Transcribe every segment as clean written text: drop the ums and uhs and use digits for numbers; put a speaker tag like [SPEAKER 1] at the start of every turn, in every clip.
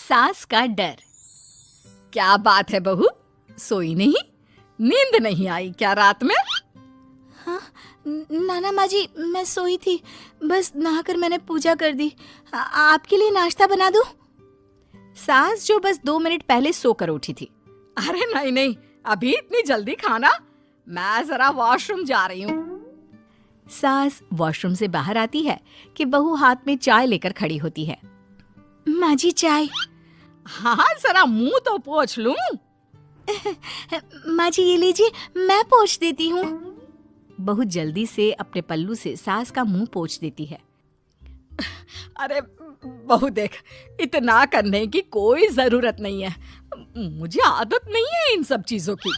[SPEAKER 1] सास का डर। क्या बात है बहू, सोई नहीं? नींद नहीं आई क्या रात में?
[SPEAKER 2] हाँ नाना माँ जी, मैं सोई थी, बस नहाकर मैंने पूजा कर दी। आपके लिए नाश्ता बना दूं?
[SPEAKER 1] सास जो बस 2 मिनट पहले सोकर उठी थी। अरे नहीं नहीं, अभी इतनी जल्दी खाना? मैं जरा वॉशरूम जा रही हूँ। सास वॉशरूम से बाहर आती है कि बहू हाथ में चाय लेकर खड़ी होती है।
[SPEAKER 2] माँ जी चाय।
[SPEAKER 1] हाँ जरा मुंह तो पोंछ लूं।
[SPEAKER 2] माँ जी ये लीजिए, मैं पोंछ देती हूँ।
[SPEAKER 1] बहू जल्दी से अपने पल्लू से सास का मुंह पोंछ देती है। अरे बहू देख, इतना करने की कोई जरूरत नहीं है, मुझे आदत नहीं है इन सब चीजों की।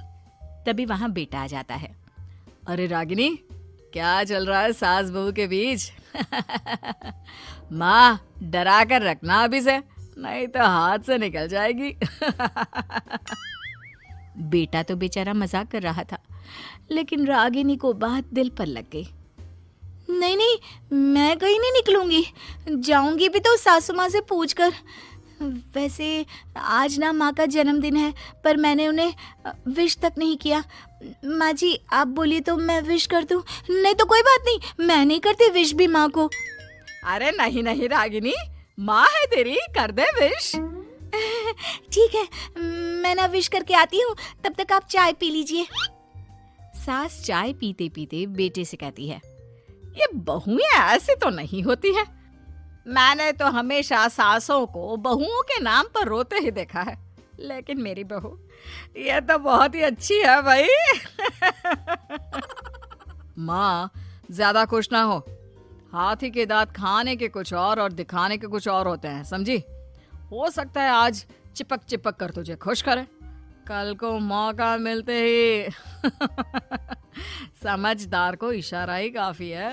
[SPEAKER 1] तभी वहां बेटा आ जाता है। अरे रागिनी, क्या चल रहा है सास बहू के बीच? माँ डरा कर रखना अभी से, नहीं तो हाथ से निकल जाएगी। बेटा तो बेचारा मजाक कर रहा था, लेकिन रागिनी को बात दिल पर लग गई।
[SPEAKER 2] नहीं नहीं, मैं कहीं नहीं निकलूंगी, जाऊंगी भी तो सासू माँ से पूछकर। वैसे आज ना माँ का जन्मदिन है, पर मैंने उन्हें विश तक नहीं किया। माँ जी आप बोलिए तो मैं विश कर दूं? नहीं तो कोई बात नहीं, मैं नहीं करती विश भी माँ को।
[SPEAKER 1] अरे नहीं नहीं रागिनी, माँ है तेरी, कर दे विश।
[SPEAKER 2] ठीक है, मैं ना विश करके आती हूँ, तब तक आप चाय पी लीजिए।
[SPEAKER 1] सास चाय पीते पीते बेटे से कहती है, ये बहुएं ऐसी तो नहीं होती है। मैंने तो हमेशा सासों को बहुओं के नाम पर रोते ही देखा है, लेकिन मेरी बहू ये तो बहुत ही अच्छी है भाई। माँ ज्यादा खुश ना हो, हाथी के दांत खाने के कुछ और दिखाने के कुछ और होते हैं, समझी? हो सकता है आज चिपक चिपक कर तुझे खुश करे, कल को मौका मिलते ही समझदार को इशारा ही काफी है।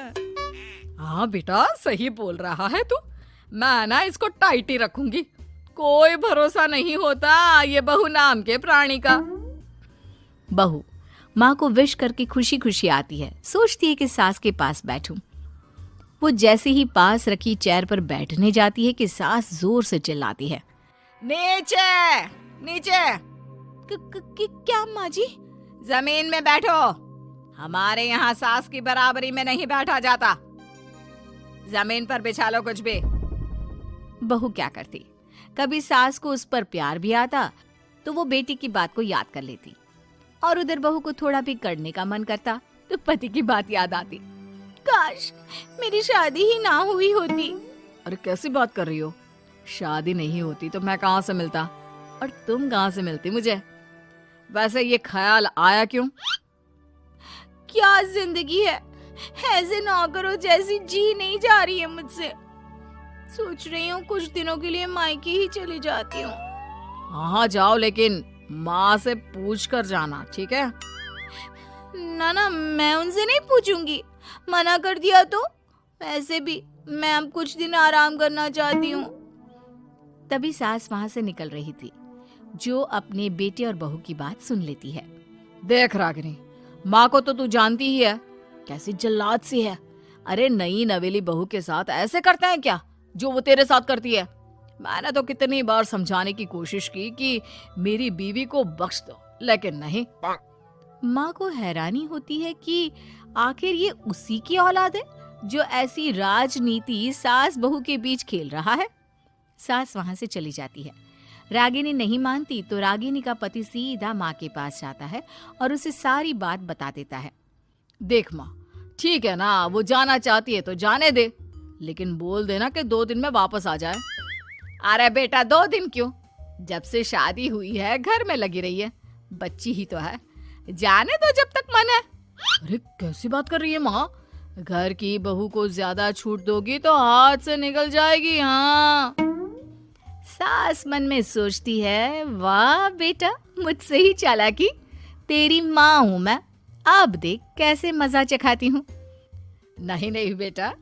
[SPEAKER 1] हाँ बेटा सही बोल रहा है तू, मैं ना इसको टाइट ही रखूंगी, कोई भरोसा नहीं होता ये बहू नाम के प्राणी का। बहू माँ को विश करके खुशी खुशी आती है, सोचती है कि सास के पास बैठूं। वो जैसे ही पास रखी चेयर पर बैठने जाती है कि सास जोर से चिल्लाती है, नीचे नीचे।
[SPEAKER 2] क्या माँ जी?
[SPEAKER 1] जमीन में बैठो, हमारे यहाँ सास की बराबरी में नहीं बैठा जाता, जमीन पर बिछा लो कुछ भी। बहू क्या करती, कभी सास को उस पर प्यार भी आता तो वो बेटी की बात को याद कर लेती, और उधर बहू को थोड़ा भी करने का मन करता तो पति की बात याद आती।
[SPEAKER 2] काश मेरी शादी ही ना हुई होती।
[SPEAKER 1] अरे कैसी बात कर रही हो, शादी नहीं होती तो मैं कहाँ से मिलता और तुम कहाँ से मिलती मुझे? वैसे ये ख्याल आया क्यों?
[SPEAKER 2] क्या जिंदगी है, ऐसे ना करो जैसी जी नहीं जा रही है मुझसे। सोच रही हूँ कुछ दिनों के लिए मायके ही चली जाती हूँ।
[SPEAKER 1] हाँ जाओ, लेकिन माँ से पूछ कर जाना, ठीक है?
[SPEAKER 2] ना मैं उनसे नहीं पूछूंगी, मना कर दिया तो। वैसे भी मैं अब कुछ दिन आराम करना चाहती हूँ।
[SPEAKER 1] तभी सास वहां से निकल रही थी, जो अपने बेटे और बहू की बात सुन लेती है। देख रागिनी, माँ को तो तू जानती ही है, कैसी जल्लाद सी है। अरे नई नवेली बहू के साथ ऐसे करते हैं क्या जो वो तेरे साथ करती है? मैंने तो कितनी बार समझाने की कोशिश की कि मेरी बीवी को बख्श दो, लेकिन नहीं। माँ को हैरानी होती है कि आखिर ये उसी की औलाद है जो ऐसी राजनीति सास बहू के बीच खेल रहा है। सास वहां से चली जाती है। रागिनी नहीं मानती तो रागिनी का पति सीधा माँ के पास जाता है और उसे सारी बात बता देता है। देख माँ, ठीक है ना, वो जाना चाहती है तो जाने दे, लेकिन बोल देना कि 2 दिन में वापस आ जाए। अरे बेटा 2 दिन क्यों, जब से शादी हुई है घर में लगी रही है, बच्ची ही तो है, जाने दो जब तक मन है। अरे कैसी बात कर रही है माँ, घर की बहू को ज्यादा छूट दोगी तो हाथ से निकल जाएगी। हाँ, सास मन में सोचती है, वाह बेटा मुझसे ही चालाकी, तेरी माँ हूं मैं, अब देख कैसे मजा चखाती हूँ। नहीं नहीं बेटा,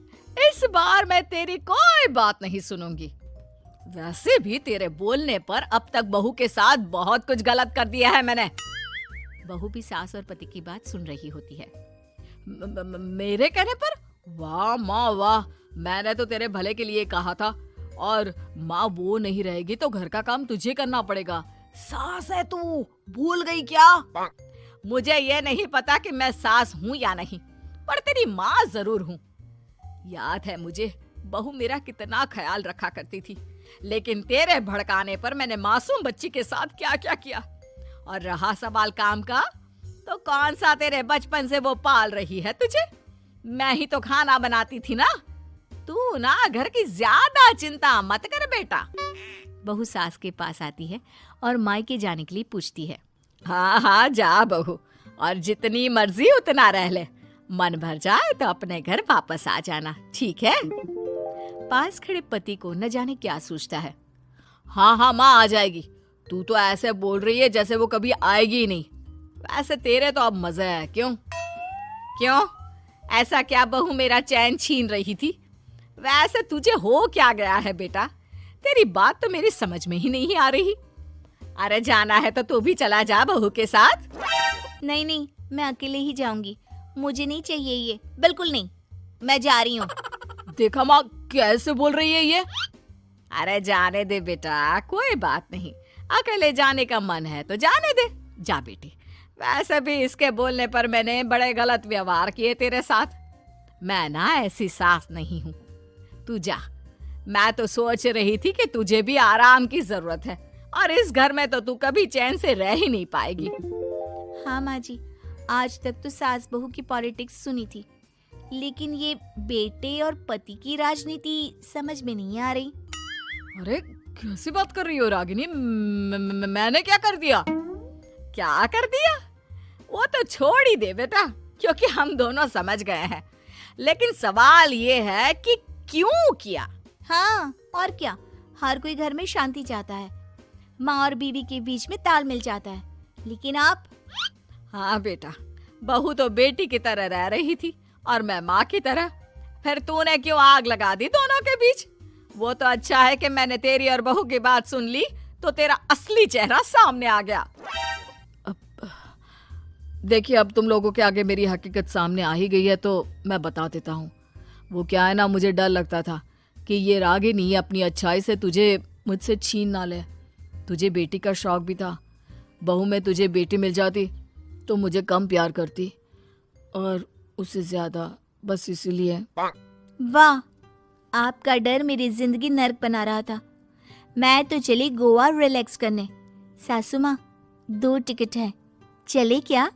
[SPEAKER 1] इस बार मैं तेरी कोई बात नहीं सुनूंगी। वैसे भी तेरे बोलने पर अब तक बहू के साथ बहुत कुछ गलत कर दिया है मैंने। बहू भी सास और पति की बात सुन रही होती है। मेरे कहने पर? वाह माँ वाह, मैंने तो तेरे भले के लिए कहा था, और माँ वो नहीं रहेगी तो घर का काम तुझे करना पड़ेगा। सास है तू, भूल गई क्या? मुझे ये नहीं पता कि मैं सास हूँ या नहीं, पर तेरी माँ जरूर हूँ। याद है मुझे बहू मेरा कितना ख्याल रखा करती थी, लेकिन तेरे भड़काने पर मैंने मासूम बच्ची के साथ क्या क्या किया। और रहा सवाल काम का, तो कौन सा तेरे बचपन से वो पाल रही है तुझे? मैं ही तो खाना बनाती थी ना। तू ना घर की ज्यादा चिंता मत कर बेटा।
[SPEAKER 2] बहू सास के पास आती है और मायके जाने के लिए पूछती है।
[SPEAKER 1] हाँ हाँ जा बहू, और जितनी मर्जी उतना रह ले। मन भर जाए तो अपने घर वापस आ जाना, ठीक है?
[SPEAKER 2] पास खड़े पति को न जाने क्या सोचता है।
[SPEAKER 1] हाँ हाँ माँ आ जाएगी। तू तो ऐसे बोल रही है जैसे वो कभी आएगी ही नहीं। वैसे तेरे तो अब मजे है। क्यों क्यों ऐसा क्या बहू मेरा चैन छीन रही थी? वैसे तुझे हो क्या गया है बेटा? तेरी बात तो मेरी समझ में ही नहीं आ रही। अरे जाना है तो तू भी चला जा बहू के साथ।
[SPEAKER 2] नहीं नहीं, मैं अकेले ही जाऊंगी। मुझे नहीं चाहिए ये, बिल्कुल नहीं। मैं जा रही हूँ।
[SPEAKER 1] देखा माँ कैसे बोल रही है ये। अरे जाने दे बेटा, कोई बात नहीं। अकेले जाने का मन है तो जाने दे, जा बेटी। वैसे भी इसके बोलने पर मैंने बड़े गलत व्यवहार किए तेरे साथ। मैं ना ऐसी सास नहीं हूँ। तू जा। मैं तो सोच रही थी कि तुझे भी आराम की जरूरत है, और इस घर में तो तू कभी चैन से रह ही नहीं पाएगी।
[SPEAKER 2] हाँ माँ जी, आज तक तो सास बहू की पॉलिटिक्स सुनी थी, लेकिन ये बेटे और पति की राजनीति समझ में नहीं आ रही।
[SPEAKER 1] अरे कैसी बात कर रही हो रागिनी? मैंने क्या कर दिया? क्या कर दिया? वो तो छोड़ ही दे बेटा, क्योंकि हम दोनों समझ गए हैं। लेकिन सवाल ये है कि क्यों किया?
[SPEAKER 2] हाँ और क्या, हर कोई घर में शांति चाहता है, माँ और बीवी के बीच में तालमेल चाहता है, लेकिन आप?
[SPEAKER 1] हाँ बेटा, बहू तो बेटी की तरह रह रही थी और मैं माँ की तरह। फिर तूने क्यों आग लगा दी दोनों के बीच? वो तो अच्छा है कि मैंने तेरी और बहू की बात सुन ली, तो तेरा असली चेहरा सामने आ गया। देखिए, अब तुम लोगों के आगे मेरी हकीकत सामने आ ही गई है तो मैं बता देता हूँ। वो क्या है ना, मुझे डर लगता था कि ये रागिनी अपनी अच्छाई से तुझे मुझसे छीन ना ले। तुझे बेटी का शौक भी था। बहू में तुझे बेटी मिल जाती तो मुझे कम प्यार करती, और उससे ज्यादा, बस इसीलिए।
[SPEAKER 2] वाह, आपका डर मेरी जिंदगी नर्क बना रहा था। मैं तो चली गोवा रिलैक्स करने। सासू माँ, 2 टिकट है, चले क्या?